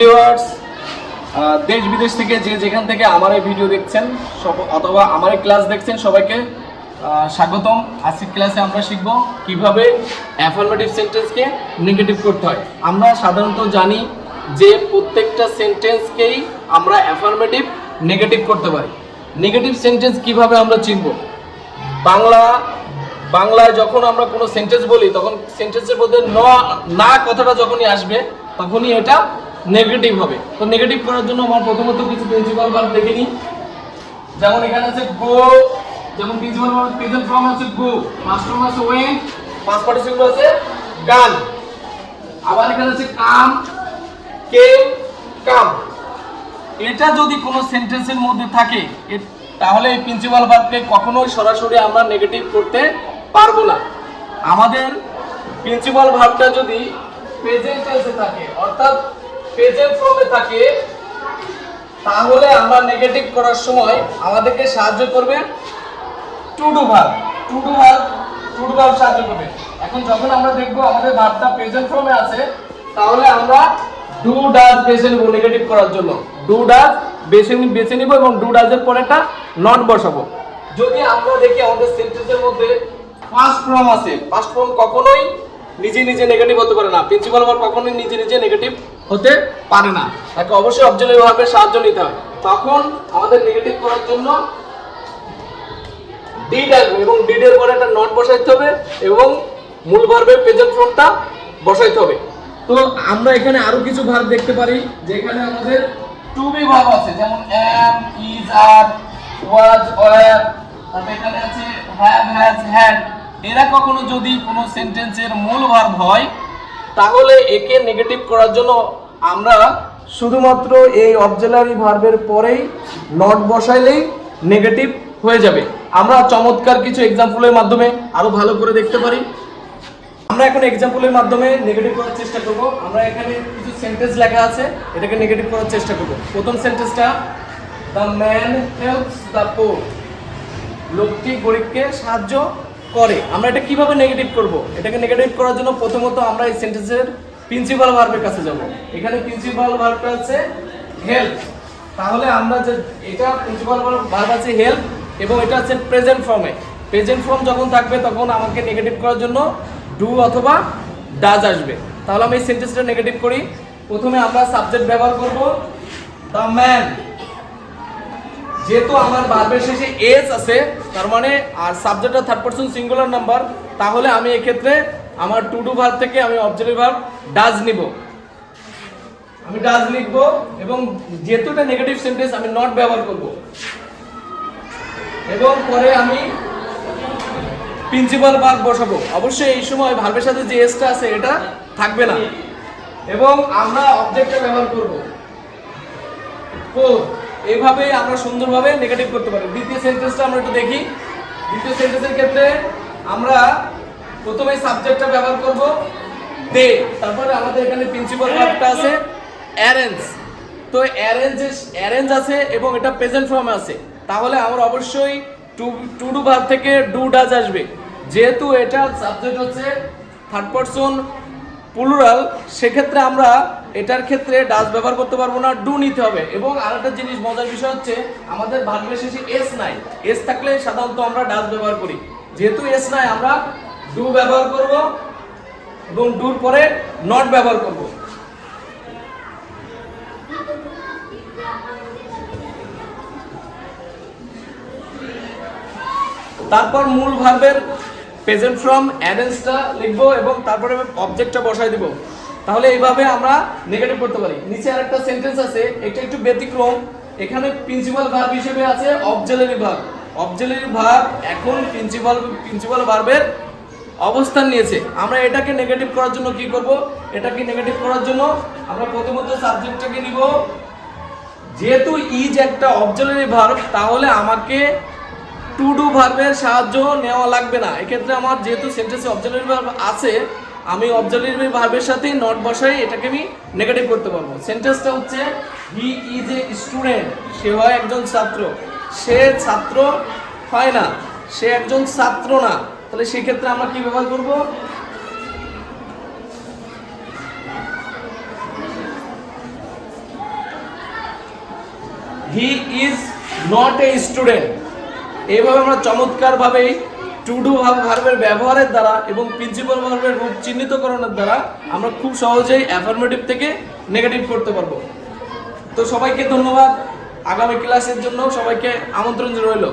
Viewers, দেশ বিদেশ থেকে যে যেখান থেকে আমার এই ভিডিও দেখছেন অথবা আমার এই ক্লাস দেখছেন সবাইকে স্বাগতম। আজকের ক্লাসে আমরা শিখব কিভাবে অ্যাফার্মেটিভ সেন্টেন্সকে নেগেটিভ করতে হয়। আমরা সাধারণত জানি যে প্রত্যেকটা সেন্টেন্সকেই আমরা অ্যাফার্মেটিভ নেগেটিভ করতে পারি। নেগেটিভ সেন্টেন্স কিভাবে আমরা চিনব? বাংলায় যখন আমরা কোনো সেন্টেন্স বলি তখন সেন্টেন্সের মধ্যে না কথাটা যখনই আসবে তখনই এটা নেগেটিভ হবে। তো নেগেটিভ করার জন্য আমার প্রথমত কিছু প্রিন্সিপাল ভার্ব দেখে নিই। যেমন এখানে আছে গো, যেমন প্রিন্সিপাল ভার্ব প্রেজেন্ট ফর্ম আছে গো, পাস্ট ফর্ম আছে ওয়েন্ট, পাস্ট পার্টিসিপল আছে গান। আবার এখানে আছে কাম, কেম, কাম। এটা যদি কোনো সেন্টেন্সের মধ্যে থাকে তাহলে এই প্রিন্সিপাল ভার্বকে কখনোই সরাসরি আমরা নেগেটিভ করতে পারবো না। আমাদের প্রিন্সিপাল ভার্বটা যদি প্রেজেন্ট টেন্সে থাকে অর্থাৎ প্রেজেন্ট ফর্মে থাকে তাহলে আমরা নেগেটিভ করার সময় আমাদেরকে সাহায্য করবে to do verb. To do verb সাহায্য করবে। এখন যখন আমরা দেখব আমাদের ভার্বটা প্রেজেন্ট ফর্মে আছে তাহলে আমরা ডু ডাজ বেছে নেব নেগেটিভ করার জন্য। ডু ডাজ বেছে নিব এবং ডু ডাজ এর পরে একটা নট বসাবো। যদি আমরা দেখি আমাদের সেন্টেন্সের মধ্যে ফার্স্ট ফর্ম আছে, ফার্স্ট ফর্ম কখনোই নিজে নিজে নেগেটিভ হতে পারে না। প্রিন্সিপাল ভার্ব কখনোই নিজে নিজে নেগেটিভ হতে পারে না, তাকে অবশ্যই অক্সিলারি ভার্বের সাহায্য নিতে হয়। তখন আমাদের নেগেটিভ করার জন্য ডিড আসবে এবং ডিড এর পরে একটা নট বসাইতে হবে এবং মূল ভার্বের প্রেজেন্ট ফর্মটা বসাইতে হবে। তো আমরা এখানে আরো কিছু ভার্ব দেখতে পারি যেখানে আমাদের টু বি ভার্ব আছে, যেমন am, is, are, was, were। তারপর এখানে আছে have, has, had। এরা কখনো যদি কোনো সেন্টেন্সের মূল ভার্ব হয় তাহলে একে নেগেটিভ করার জন্য আমরা শুধুমাত্র এই অক্সিলারি ভার্বের পরেই নট বসাইলেই নেগেটিভ হয়ে যাবে। আমরা চমৎকার কিছু এক্সাম্পলের মাধ্যমে আরো ভালো করে দেখতে পারি। আমরা এখন এক্সাম্পলের মাধ্যমে নেগেটিভ করার চেষ্টা করব। আমরা এখানে কিছু সেন্টেন্স লেখা আছে, এটাকে নেগেটিভ করার চেষ্টা করব। প্রথম সেন্টেন্সটা, the man helps the poor. লোকটি গরিবকে সাহায্য করে। আমরা এটা কিভাবে নেগেটিভ করব? এটাকে নেগেটিভ করার জন্য প্রথমত আমরা এই সেন্টেন্সের প্রিন্সিপাল ভার্বের কাছে যাব। এখানে প্রিন্সিপাল ভার্বটা আছে হেল্প। তাহলে আমরা যে এটা প্রিন্সিপাল ভার্ব আছে হেল্প এবং এটা আছে প্রেজেন্ট ফর্মে। প্রেজেন্ট ফর্ম যখন থাকবে তখন আমাকে নেগেটিভ করার জন্য ডু অথবা ডাজ আসবে। তাহলে আমি এই সেন্টেন্সটা নেগেটিভ করি। প্রথমে আমরা সাবজেক্ট ব্যবহার করব দ্য ম্যান। যেহেতু আমার ভার্বের শেষে এস আছে তার মানে আর সাবজেক্টটা থার্ড পারসন সিঙ্গুলার নাম্বার, তাহলে আমি এই ক্ষেত্রে আমার টু ডু ভার্ব থেকে আমি অক্সিলারি ভার্ব ডাজ নিব। আমি ডাজ লিখব এবং যেহেতু এটা নেগেটিভ সেন্টেন্স আমি নট ব্যবহার করব এবং পরে আমি প্রিন্সিপাল ভার্ব বসাবো। অবশ্যই এই সময় ভার্বের সাথে যে এসটা আছে এটা থাকবে না এবং আমরা অবজেক্টটা ব্যবহার করব ফোর। এইভাবে আমরা সুন্দরভাবে নেগেটিভ করতে পারি। দ্বিতীয় সেন্টেন্সটা আমরা একটু দেখি। দ্বিতীয় সেন্টেন্সের ক্ষেত্রে আমরা প্রথমে সাবজেক্টটা ব্যবহার করব দে, তারপরে আমাদের এখানে প্রিন্সিপাল ভার্বটা আছে অ্যারেঞ্জ। তো অ্যারেঞ্জ আছে এবং এটা প্রেজেন্ট ফর্মে আছে, তাহলে আমরা অবশ্যই টু ডু ভার্ব থেকে ডু ডাজ আসবে। যেহেতু এটা সাবজেক্ট হচ্ছে থার্ড পারসন প্লুরাল, সেক্ষেত্রে আমরা এটার ক্ষেত্রে ডাজ ব্যবহার করতে পারবো না, ডু নিতে হবে। এবং আরেকটা জিনিস মজার বিষয় হচ্ছে আমাদের ভার্বের শেষে এস নাই। এস থাকলে সাধারণত আমরা ডাজ ব্যবহার করি, যেহেতু এস নাই আমরা ডু ব্যবহার করব এবং ডুর পরে নট ব্যবহার করব। তারপর মূল ভার্বের প্রেজেন্ট ফর্ম অ্যারেঞ্জটা লিখবো এবং তারপরে অবজেক্টটা বসাই দিব। তাহলে এইভাবে আমরা নেগেটিভ করতে পারি। নিচে আরেকটা সেন্টেন্স আছে, এটা একটু ব্যতিক্রম। এখানে প্রিন্সিপাল ভার্ব হিসেবে আছে অক্সিলারি ভার্ব। অক্সিলারি ভার্ব এখন প্রিন্সিপাল ভার্বের অবস্থান নিয়েছে। আমরা এটাকে নেগেটিভ করার জন্য কি করব? এটাকে নেগেটিভ করার জন্য আমরা প্রথমত সাবজেক্টটাকে নিব। যেহেতু ইজ একটা অক্সিলারি ভার্ব তাহলে আমাকে টু ডু ভার্বের সাহায্য নেওয়া লাগবে না। এক্ষেত্রে আমার যেহেতু সেন্টেন্সে অক্সিলারি ভার্ব আছে আমি অক্সিলারি ভার্বের সাথে নট বসাই এটাকে আমি নেগেটিভ করতে পারবো। সেন্টেন্সটা হচ্ছে হি ইজ এ স্টুডেন্ট। সে হয় একজন ছাত্র। সে ছাত্র হয় না, সে একজন ছাত্র না। তাহলে সেই ক্ষেত্রে আমরা কি ব্যবহার করব? He is not a student. এইভাবে আমরা চমৎকারভাবে টু ডু ভার্বের ব্যবহারের দ্বারা এবং প্রিন্সিপাল ভার্বের রূপ চিহ্নিতকরণের দ্বারা আমরা খুব সহজেই অ্যাফার্মেটিভ থেকে নেগেটিভ করতে পারবো। তো সবাইকে ধন্যবাদ। আগামী ক্লাসের জন্য সবাইকে আমন্ত্রণ রইল।